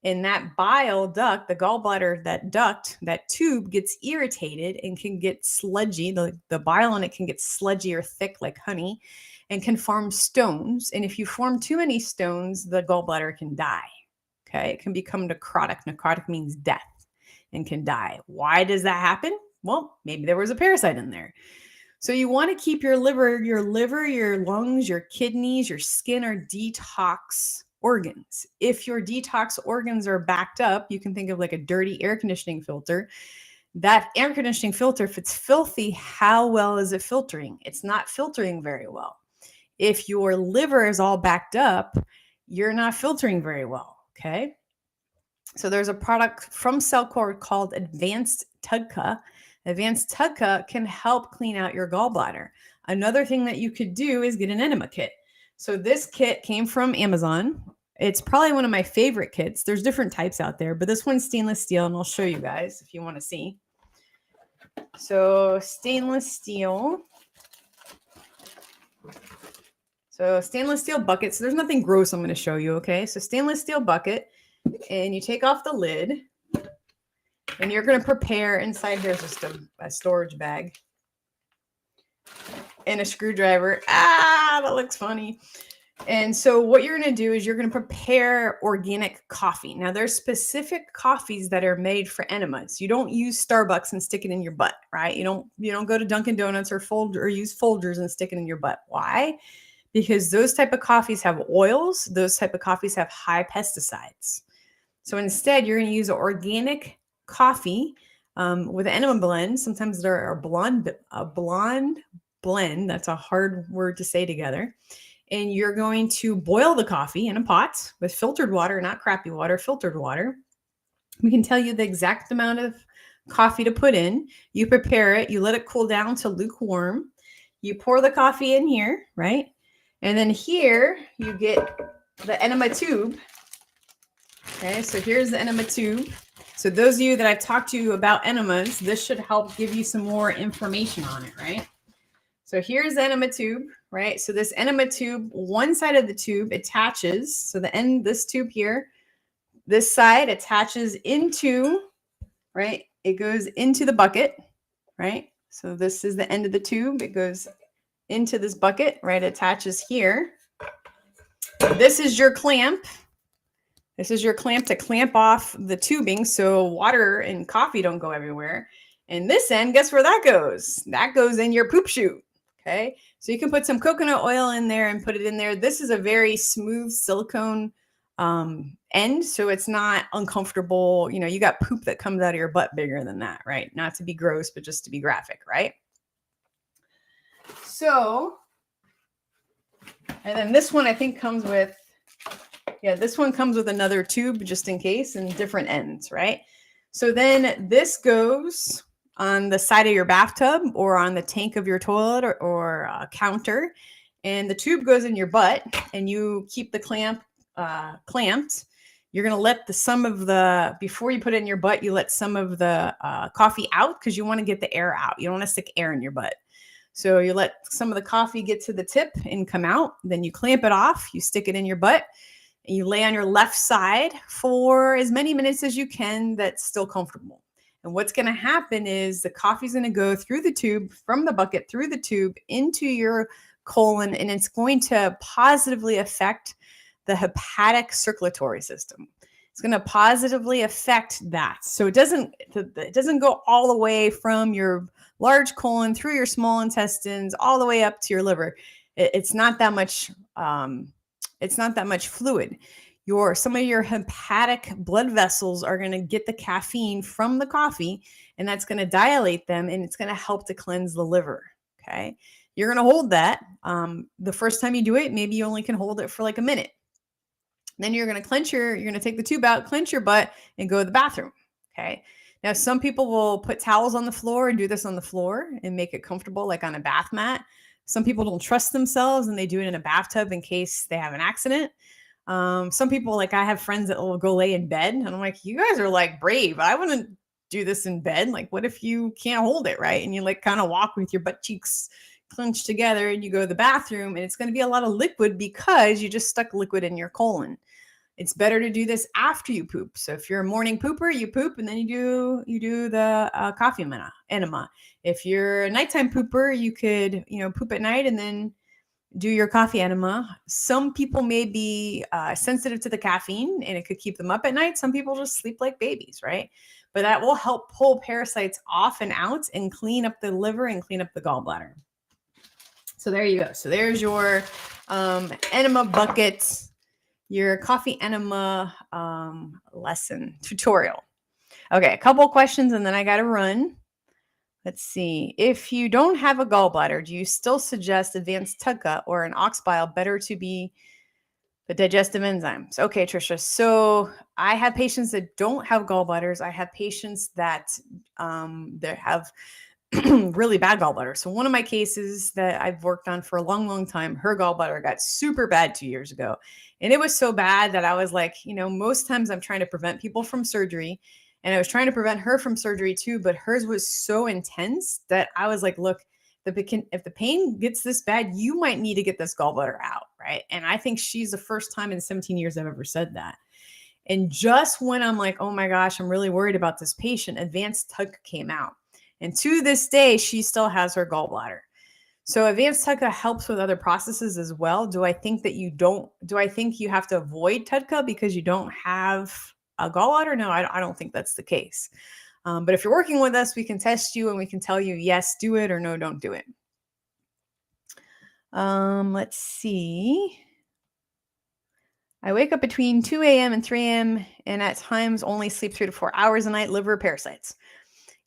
And that bile duct, the gallbladder, that tube gets irritated and can get sludgy. The bile in it can get sludgy or thick like honey and can form stones. And if you form too many stones, the gallbladder can die. Okay. It can become necrotic. Necrotic means death and can die. Why does that happen? Well, maybe there was a parasite in there. So you want to keep your liver, your lungs, your kidneys, your skin are detox organs. If your detox organs are backed up, you can think of like a dirty air conditioning filter. That air conditioning filter, if it's filthy, how well is it filtering? It's not filtering very well. If your liver is all backed up, you're not filtering very well. Okay. So there's a product from Cellcore called Advanced TUDCA. Advanced TUDCA can help clean out your gallbladder. Another thing that you could do is get an enema kit. So this kit came from Amazon. It's probably one of my favorite kits. There's different types out there, but this one's stainless steel, and I'll show you guys if you want to see. So stainless steel. So stainless steel bucket. So there's nothing gross I'm going to show you, okay? So stainless steel bucket, and you take off the lid, and you're going to prepare. Inside here's just a storage bag and a screwdriver. That looks funny. And so what you're going to do is you're going to prepare organic coffee. Now there's specific coffees that are made for enemas. You don't use Starbucks and stick it in your butt, right? You don't go to Dunkin' Donuts or use Folgers and stick it in your butt. Why? Because those type of coffees have oils. Those type of coffees have high pesticides. So instead, you're going to use organic coffee with an enema blend. Sometimes there are a blonde blend. That's a hard word to say together. And you're going to boil the coffee in a pot with filtered water, not crappy water, filtered water. We can tell you the exact amount of coffee to put in. You prepare it, you let it cool down to lukewarm. You pour the coffee in here, right? And then here you get the enema tube. Okay, so here's the enema tube. So those of you that I've talked to you about enemas, this should help give you some more information on it, right? So here's the enema tube, right? So this enema tube, one side of the tube attaches. So this tube here, this side attaches into, right? It goes into the bucket, right? So this is the end of the tube. It goes into this bucket, right? It attaches here. This is your clamp. This is your clamp to clamp off the tubing so water and coffee don't go everywhere. And this end, guess where that goes? That goes in your poop chute. Okay, so you can put some coconut oil in there and put it in there. This is a very smooth silicone end, so it's not uncomfortable. You know, you got poop that comes out of your butt bigger than that, right? Not to be gross, but just to be graphic, right? So, and then this one I think comes with, this one comes with another tube just in case and different ends, right? So then this goes on the side of your bathtub or on the tank of your toilet or counter. And the tube goes in your butt and you keep the clamp clamped. You're going to let before you put it in your butt, you let some of the coffee out because you want to get the air out. You don't want to stick air in your butt. So you let some of the coffee get to the tip and come out. Then you clamp it off. You stick it in your butt. And you lay on your left side for as many minutes as you can that's still comfortable. And what's going to happen is the coffee's going to go through the tube, from the bucket through the tube into your colon, and it's going to positively affect the hepatic circulatory system. It's going to positively affect that. So it doesn't go all the way from your large colon through your small intestines all the way up to your liver. It's not that much. It's not that much fluid. Some of your hepatic blood vessels are going to get the caffeine from the coffee, and that's going to dilate them, and it's going to help to cleanse the liver. Okay. You're going to hold that. The first time you do it, maybe you only can hold it for like a minute. Then you're going to take the tube out, clench your butt, and go to the bathroom. Okay. Now, some people will put towels on the floor and do this on the floor and make it comfortable, like on a bath mat. Some people don't trust themselves and they do it in a bathtub in case they have an accident. Some people, like I have friends that will go lay in bed and I'm like, you guys are like brave. I wouldn't do this in bed. Like, what if you can't hold it, right? And you like kind of walk with your butt cheeks clenched together and you go to the bathroom and it's going to be a lot of liquid because you just stuck liquid in your colon. It's better to do this after you poop. So if you're a morning pooper, you poop and then you do the coffee enema. If you're a nighttime pooper, you could poop at night and then do your coffee enema. Some people may be sensitive to the caffeine and it could keep them up at night. Some people just sleep like babies, right? But that will help pull parasites off and out and clean up the liver and clean up the gallbladder. So there you go. So there's your enema bucket, your coffee enema lesson tutorial. Okay, a couple questions and then I got to run. Let's see. If you don't have a gallbladder, do you still suggest advanced TUDCA or an ox bile better to be the digestive enzymes? Okay, Trisha. So I have patients that don't have gallbladders. I have patients that have really bad gallbladder. So one of my cases that I've worked on for a long, long time, her gallbladder got super bad 2 years ago. And it was so bad that I was like, most times I'm trying to prevent people from surgery. And I was trying to prevent her from surgery too, but hers was so intense that I was like, look, if the pain gets this bad, you might need to get this gallbladder out, right? And I think she's the first time in 17 years I've ever said that. And just when I'm like, oh my gosh, I'm really worried about this patient, advanced TUDCA came out. And to this day, she still has her gallbladder. So advanced TUDCA helps with other processes as well. Do I think you have to avoid TUDCA because you don't have a gallbladder? No, I don't think that's the case. But if you're working with us, we can test you and we can tell you, yes, do it, or no, don't do it. Let's see. I wake up between 2 a.m. and 3 a.m. and at times only sleep 3 to 4 hours a night, liver parasites.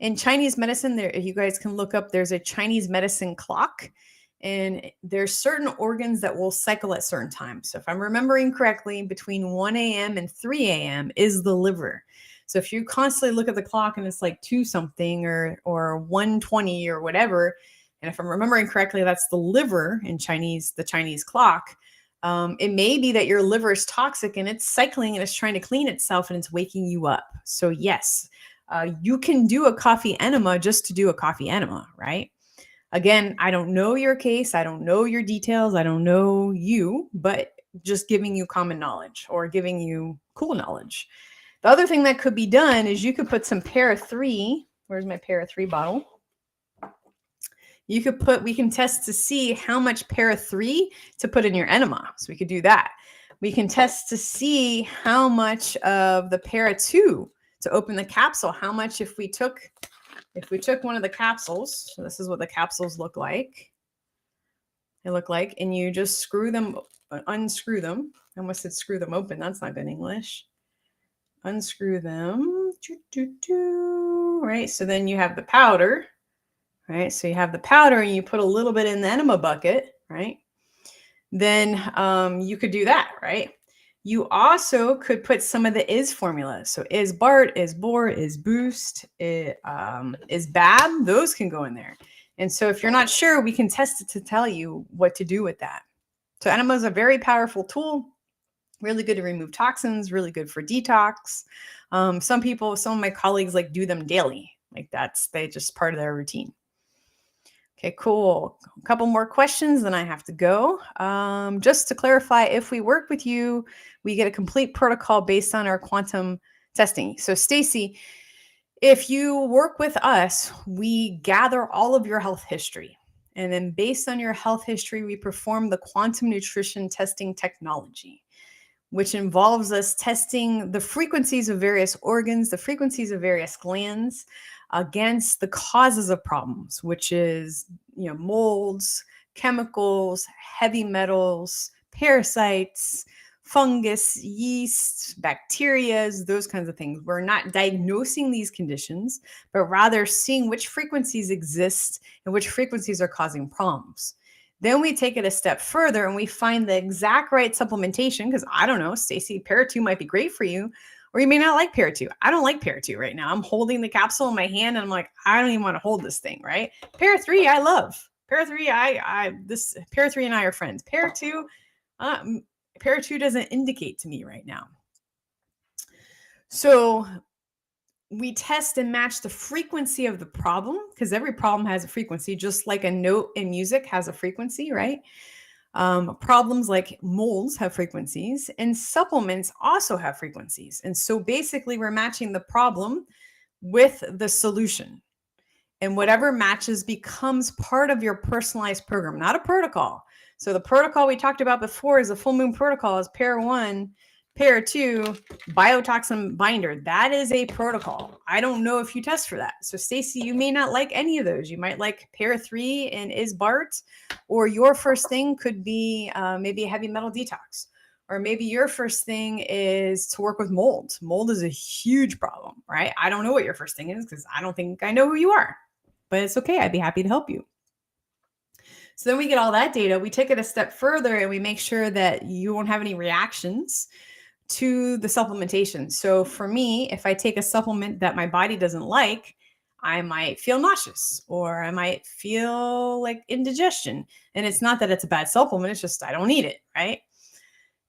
In Chinese medicine, there, you guys can look up, there's a Chinese medicine clock, and there's certain organs that will cycle at certain times. So if I'm remembering correctly, between 1 a.m. and 3 a.m. is the liver. So if you constantly look at the clock and it's like 2 something or 1:20 or whatever, and if I'm remembering correctly, that's the liver in Chinese, the Chinese clock. It may be that your liver is toxic and it's cycling and it's trying to clean itself and it's waking you up. So yes, you can do a coffee enema just to do a coffee enema, right? Again, I don't know your case. I don't know your details. I don't know you, but just giving you common knowledge or giving you cool knowledge. The other thing that could be done is you could put some para 3. Where's my para 3 bottle? We can test to see how much para 3 to put in your enema. So we could do that. We can test to see how much of the para 2 to open the capsule, how much if we took one of the capsules, so this is what the capsules look like. They look like, and you just unscrew them. I almost said screw them open. That's not good English. Unscrew them. Right. So then you have the powder. Right. So you have the powder and you put a little bit in the enema bucket. Right. Then you could do that. Right. You also could put some of the IS formulas. So IS BART, IS BOR, IS Boost, IS BAB. Those can go in there. And so if you're not sure, we can test it to tell you what to do with that. So enema is a very powerful tool. Really good to remove toxins, really good for detox. Some of my colleagues do them daily. They just part of their routine. Okay, cool. A couple more questions, then I have to go. Just to clarify, if we work with you, we get a complete protocol based on our quantum testing. So Stacy, if you work with us, we gather all of your health history. And then based on your health history, we perform the quantum nutrition testing technology, which involves us testing the frequencies of various organs, the frequencies of various glands against the causes of problems, which is, molds, chemicals, heavy metals, parasites, fungus, yeast, bacteria, those kinds of things. We're not diagnosing these conditions, but rather seeing which frequencies exist and which frequencies are causing problems. Then we take it a step further and we find the exact right supplementation, because I don't know, Stacy, para 2 might be great for you, or you may not like para 2. I don't like para 2 right now. I'm holding the capsule in my hand and I'm like, I don't even want to hold this thing, right? Para 3, I love. Para 3, para 3 and I are friends. Para 2 doesn't indicate to me right now. So we test and match the frequency of the problem, because every problem has a frequency, just like a note in music has a frequency, right? Problems like molds have frequencies, and supplements also have frequencies. And so basically we're matching the problem with the solution. And whatever matches becomes part of your personalized program, not a protocol. So the protocol we talked about before is a full moon protocol, is para 1, para 2, biotoxin binder. That is a protocol. I don't know if you test for that. So Stacy, you may not like any of those. You might like para 3 and IS BART, or your first thing could be maybe a heavy metal detox. Or maybe your first thing is to work with mold. Mold is a huge problem, right? I don't know what your first thing is because I don't think I know who you are, but it's okay. I'd be happy to help you. So then we get all that data, we take it a step further and we make sure that you won't have any reactions to the supplementation. So for me, if I take a supplement that my body doesn't like, I might feel nauseous or I might feel like indigestion. And it's not that it's a bad supplement, it's just I don't need it, right?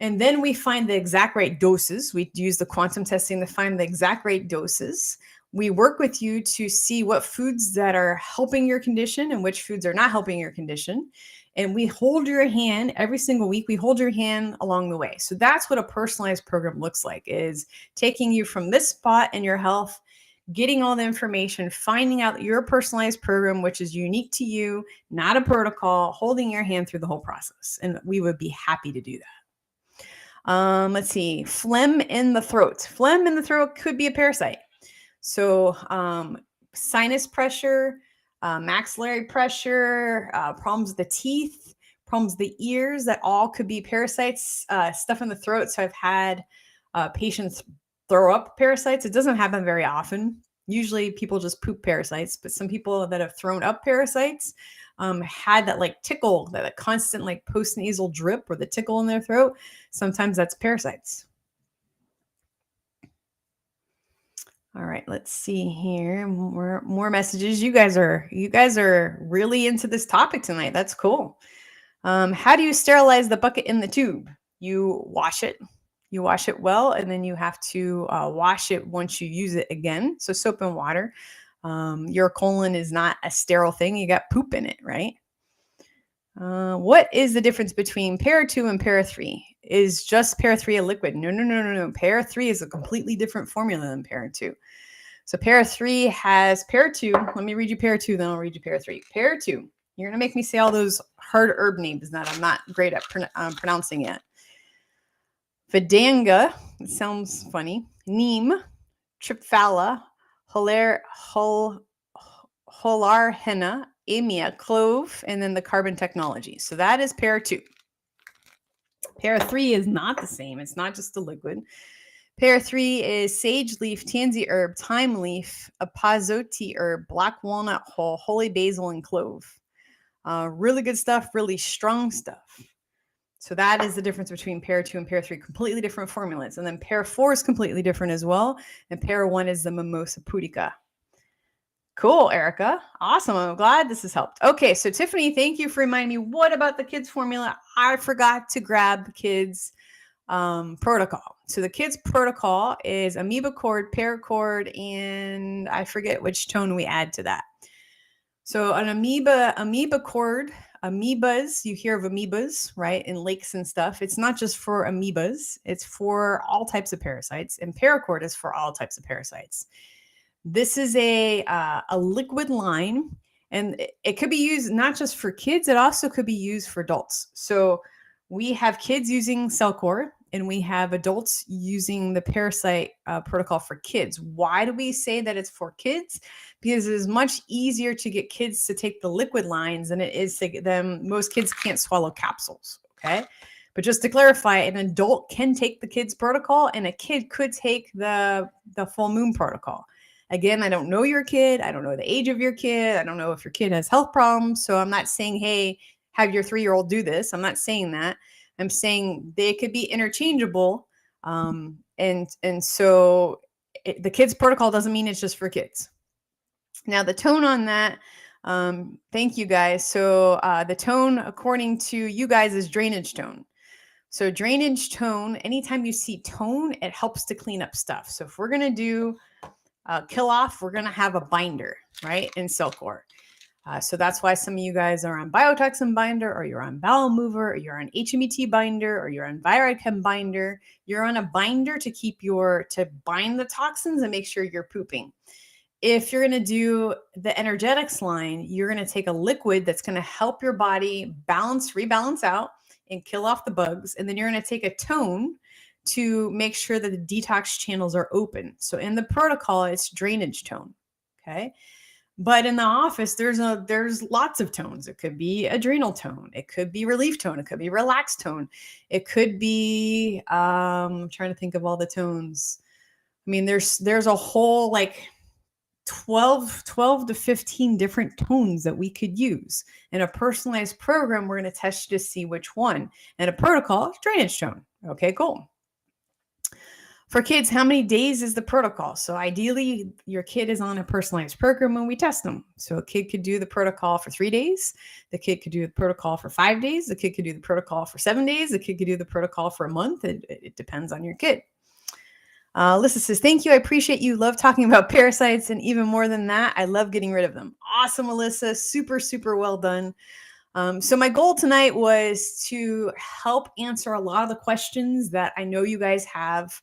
And then we find the exact right doses. We use the quantum testing to find the exact right doses. We work with you to see what foods that are helping your condition and which foods are not helping your condition. And we hold your hand every single week. We hold your hand along the way. So that's what a personalized program looks like, is taking you from this spot in your health, getting all the information, finding out your personalized program, which is unique to you, not a protocol, holding your hand through the whole process. And we would be happy to do that. Let's see, phlegm in the throat. Phlegm in the throat could be a parasite. So sinus pressure, maxillary pressure, problems with the teeth, problems with the ears, that all could be parasites, stuff in the throat. So I've had patients throw up parasites. It doesn't happen very often. Usually people just poop parasites, but some people that have thrown up parasites had that like tickle, that constant like postnasal drip or the tickle in their throat. Sometimes that's parasites. All right, let's see here. More messages. You guys are really into this topic tonight. That's cool. How do you sterilize the bucket in the tube? You wash it. You wash it well, and then you have to wash it once you use it again. So soap and water. Your colon is not a sterile thing. You got poop in it, right? What is the difference between Para 2 and Para 3? Is just Para 3 a liquid? No. Para 3 is a completely different formula than Para 2. So Para 3 has Para 2. Let me read you Para 2, then I'll read you Para 3. Para 2. You're going to make me say all those hard herb names that I'm not great at pronouncing yet. Vedanga, it sounds funny. Neem, Triphala, Holarhenna, Amia, clove, and then the carbon technology. So that is Para 2. Para 3 is not the same. It's not just a liquid. Para 3 is sage leaf, tansy herb, thyme leaf, apazote herb, black walnut hull, holy basil, and clove. Really good stuff, really strong stuff. So that is the difference between Para 2 and Para 3, completely different formulas. And then Para 4 is completely different as well. And Para 1 is the mimosa pudica. Cool, Erica. Awesome. I'm glad this has helped. Okay, so Tiffany, thank you for reminding me. What about the kids formula? I forgot to grab the kids protocol. So the kids protocol is amoeba cord, paracord, and I forget which tone we add to that. So an amoeba cord, amoebas, you hear of amoebas, right, in lakes and stuff. It's not just for amoebas. It's for all types of parasites. And paracord is for all types of parasites. This is a liquid line, and it could be used not just for kids, it also could be used for adults. So we have kids using Cellcore, and we have adults using the parasite protocol for kids. Why do we say that it's for kids? Because it is much easier to get kids to take the liquid lines than it is to get them. Most kids can't swallow capsules, okay? But just to clarify, an adult can take the kids protocol, and a kid could take the full moon protocol. Again, I don't know your kid. I don't know the age of your kid. I don't know if your kid has health problems. So I'm not saying, hey, have your 3-year-old do this. I'm not saying that. I'm saying they could be interchangeable. And so the kids protocol doesn't mean it's just for kids. Now, the tone on that, thank you guys. So the tone, according to you guys, is drainage tone. So drainage tone, anytime you see tone, it helps to clean up stuff. So if we're going to do kill off, we're going to have a binder, right, in Cellcore. So that's why some of you guys are on biotoxin binder, or you're on bowel mover, or you're on HMET binder, or you're on virichem binder. You're on a binder to bind the toxins and make sure you're pooping. If you're going to do the energetics line, you're going to take a liquid that's going to help your body rebalance out and kill off the bugs. And then you're going to take a tone to make sure that the detox channels are open. So in the protocol, it's drainage tone. Okay. But in the office, there's lots of tones. It could be adrenal tone. It could be relief tone. It could be relaxed tone. It could be, I'm trying to think of all the tones. I mean, there's a whole like 12 to 15 different tones that we could use. In a personalized program, we're going to test you to see which one. And a protocol, drainage tone. Okay, cool. For kids, how many days is the protocol? So ideally, your kid is on a personalized program when we test them. So a kid could do the protocol for 3 days. The kid could do the protocol for 5 days. The kid could do the protocol for 7 days. The kid could do the protocol for a month. It depends on your kid. Alyssa says, thank you. I appreciate you. Love talking about parasites. And even more than that, I love getting rid of them. Awesome, Alyssa. Super, super well done. So my goal tonight was to help answer a lot of the questions that I know you guys have.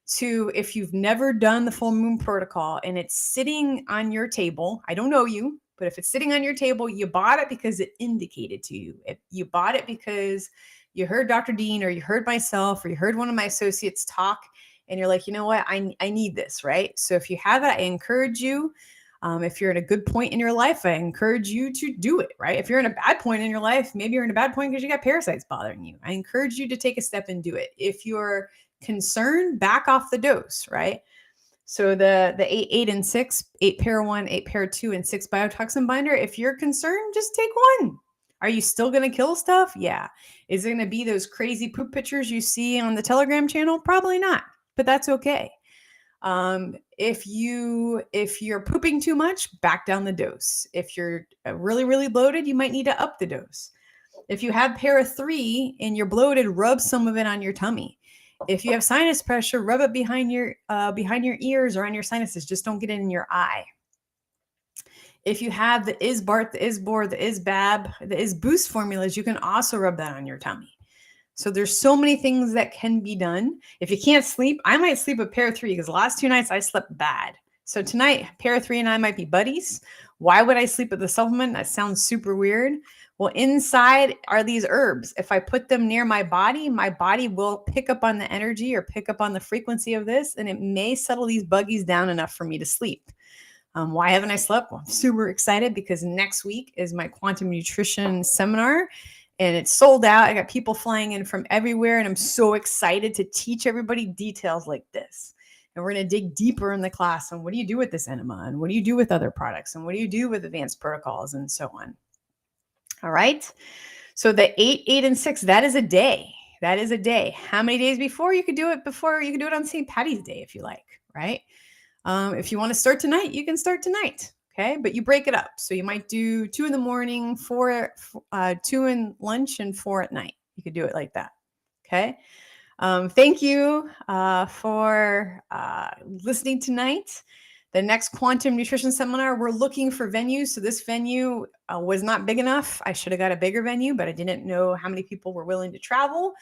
to if you've never done the full moon protocol and it's sitting on your table, I don't know you, but if it's sitting on your table, you bought it because it indicated to you. If you bought it because you heard Dr. Dean or you heard myself or you heard one of my associates talk and you're like, you know what, I need this, right? So if you have that, I encourage you. If you're in a good point in your life, I encourage you to do it, right? If you're in a bad point in your life, maybe you're in a bad point because you got parasites bothering you. I encourage you to take a step and do it. If you're concerned, back off the dose, right? So the 8 and 6, 8 para 1, 8 para 2, and 6 biotoxin binder, if you're concerned, just take one. Are you still going to kill stuff? Yeah. Is it going to be those crazy poop pictures you see on the Telegram channel? Probably not, but that's okay. If you're pooping too much, back down the dose. If you're really, really bloated, you might need to up the dose. If you have para 3 and you're bloated, rub some of it on your tummy. If you have sinus pressure, rub it behind your ears or on your sinuses. Just don't get it in your eye. If you have the ISBART, the ISBOR, the ISBAB, the ISBoost formulas, you can also rub that on your tummy. So there's so many things that can be done. If you can't sleep, I might sleep with para 3 because the last 2 nights I slept bad. So tonight, para 3 and I might be buddies. Why would I sleep with the supplement? That sounds super weird. Well, inside are these herbs. If I put them near my body will pick up on the energy or pick up on the frequency of this, and it may settle these buggies down enough for me to sleep. Why haven't I slept? Well, I'm super excited because next week is my quantum nutrition seminar and it's sold out. I got people flying in from everywhere, and I'm so excited to teach everybody details like this. And we're going to dig deeper in the class on what do you do with this enema and what do you do with other products and what do you do with advanced protocols and so on. All right. So the 8, 8, and 6, that is a day. That is a day. How many days before? You could do it before. You could do it on St. Patty's Day if you like, right? If you want to start tonight, you can start tonight. Okay. But you break it up. So you might do 2 in the morning, 2 in lunch, and 4 at night. You could do it like that. Okay. Thank you for listening tonight. The next quantum nutrition seminar, we're looking for venues. So this venue was not big enough. I should have got a bigger venue, but I didn't know how many people were willing to travel.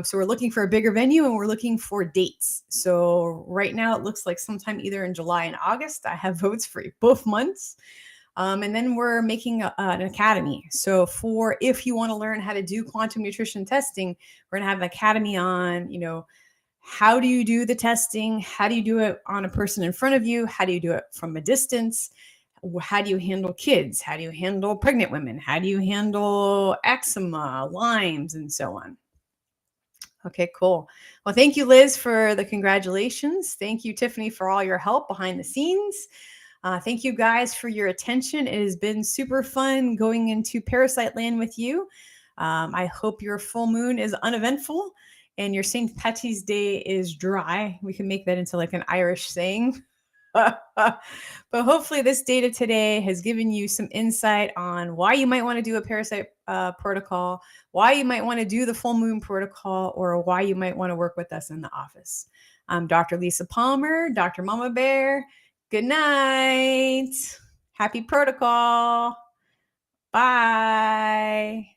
So we're looking for a bigger venue and we're looking for dates. So right now it looks like sometime either in July and August. I have votes for both months. And then we're making an academy. So if you want to learn how to do quantum nutrition testing, we're going to have an academy on, how do you do the testing? How do you do it on a person in front of you? How do you do it from a distance? How do you handle kids? How do you handle pregnant women? How do you handle eczema, Lyme's, and so on? Okay, cool. Well, thank you, Liz, for the congratulations. Thank you, Tiffany, for all your help behind the scenes. Thank you guys for your attention. It has been super fun going into Parasite Land with you. I hope your full moon is uneventful and your St. Patty's Day is dry. We can make that into like an Irish saying. But hopefully this data today has given you some insight on why you might want to do a parasite protocol, why you might want to do the full moon protocol, or why you might want to work with us in the office. I'm Dr. Lisa Palmer, Dr. Mama Bear. Good night. Happy protocol. Bye.